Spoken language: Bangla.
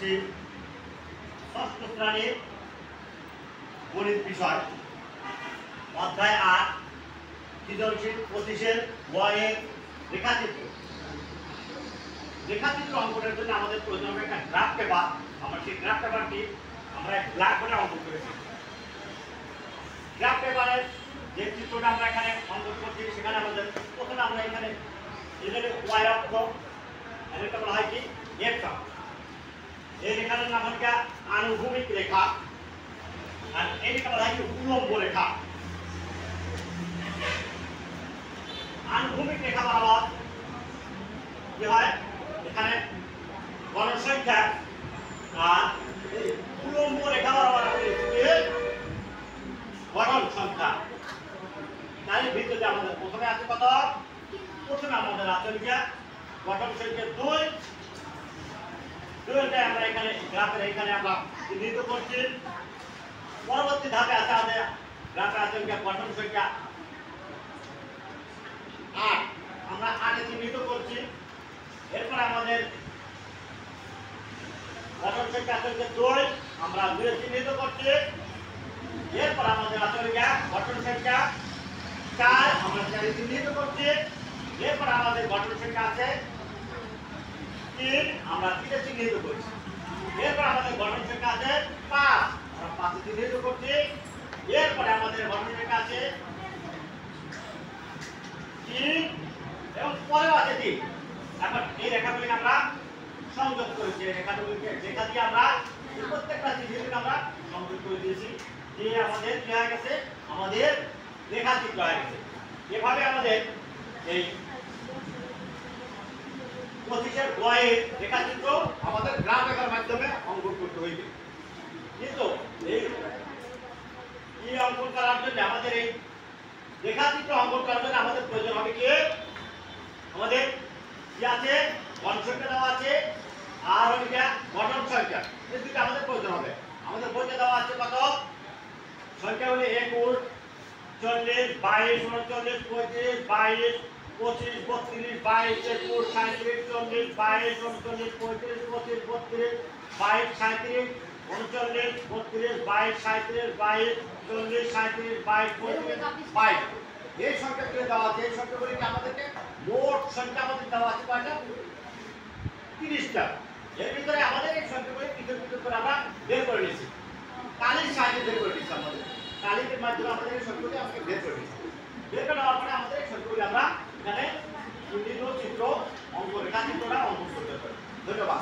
করছি ষষ্ঠ শ্রেণীর গণিত বিষয় অধ্যায় ৮ সৃজনশীল 25-এর বইয়ের রেখাচিত্র। রেখাচিত্র অঙ্কনের জন্য আমাদের প্রয়োজন হবে একটা গ্রাফ পেপার। আমরা সেই গ্রাফ পেপারটি আমরা ব্ল্যাক বোর্ডে অঙ্কন করেছি। গ্রাফ পেপারের যে চিত্রটা আমরা এখানে অঙ্কন করছি সেখানে আমাদের প্রথমে আমরা এখানে ওয়াই অক্ষ, এটা বলা হয় কি এক্স অক্ষ। এই রেখার নাম হচ্ছে আনুভূমিক রেখা, আর এই রেখা বলা হয় উল্লম্ব রেখা। আনুভূমিক রেখা বরাবর কি হয়, এখানে গণসংখ্যা, আর উল্লম্ব রেখা বরাবর গঠন সংখ্যা। তাই ভিত্তিতে আমাদের প্রথমে আছে কত? প্রথমে আমাদের আছে গঠন সংখ্যা 2। দুইটাই আমরা এখানে গ্রাফের এখানে আমরা চিহ্নিত করছি। পরবর্তী ধাপে আছে আমাদের গ্রাফের আছে গঠন সংখ্যা 8, আমরা 8 এ চিহ্নিত করছি। এরপর আমাদের গঠন সংখ্যা আছে 2, আমরা 2 এ চিহ্নিত করছি। এরপর আমাদের আছে গঠন সংখ্যা 4, আমরা 4 এ চিহ্নিত করছি। এরপর আমাদের গঠন সংখ্যা আছে 3, আমরা 3 এ চিহ্নিত করছি। এরপর আমাদের গঠন সংখ্যা আছে 5, আমরা 5 এ চিহ্নিত করছি। এরপর আমাদের গঠন সংখ্যা আছে 3 এবং পরেও আছে 3। এখন এই রেখাগুলি আমরা সংযোগ করেছি। রেখাগুলিকে রেখা দিয়ে আমরা প্রত্যেকটা চিহ্নকে আমরা সংযোগ করে দিয়েছি, যে আমাদের কি হয়ে গেছে, আমাদের রেখাচিত্র হয়ে গেছে। এভাবে আমাদের এই 25-এর বইয়ের রেখাচিত্র আমাদের গ্রাফ রেখার মাধ্যমে অঙ্কন করতে হইবে। কিন্তু এই অঙ্কন করার জন্য আমাদের এই রেখাচিত্র অঙ্কন করার জন্য আমাদের প্রয়োজন হবে কি, আমাদের কি আছে, গণসংখ্যা দেওয়া আছে আর ওইটা গঠন সংখ্যা, এই দুটো আমাদের প্রয়োজন হবে। আমাদের বইতে দেওয়া আছে কত সংখ্যা হলো 21, 40, 22, 39, 35, 22, 25, 32, 22, 21, 37, 40, 22, 39, 35, 25, 32, 22, 37, 39, 32, 22, 37, 22, 40, 37, 22, 35, 22। এই সংখ্যাগুলো দেওয়া আছে। এই সংখ্যাগুলিকে আমাদেরকে মোট সংখ্যা আমাদের দেওয়া আছে কয়টা? 30টা। এর ভিতরে আমাদের এই সংখ্যাগুলি পৃথক পৃথক করে আমরা বের করে নিয়েছি। কালির সাহায্যে বের করে নিয়েছি। আমাদের কালির মাধ্যমে আমাদের এই সংখ্যাগুলি আমাকে বের করে নিয়েছি। বের করে নেওয়ার পরে আমাদের এই সংখ্যাগুলি আমরা এখানে চিহ্নিত চিত্র অঙ্কন রেখাচিত্রটা অঙ্কন করতে পারি। ধন্যবাদ।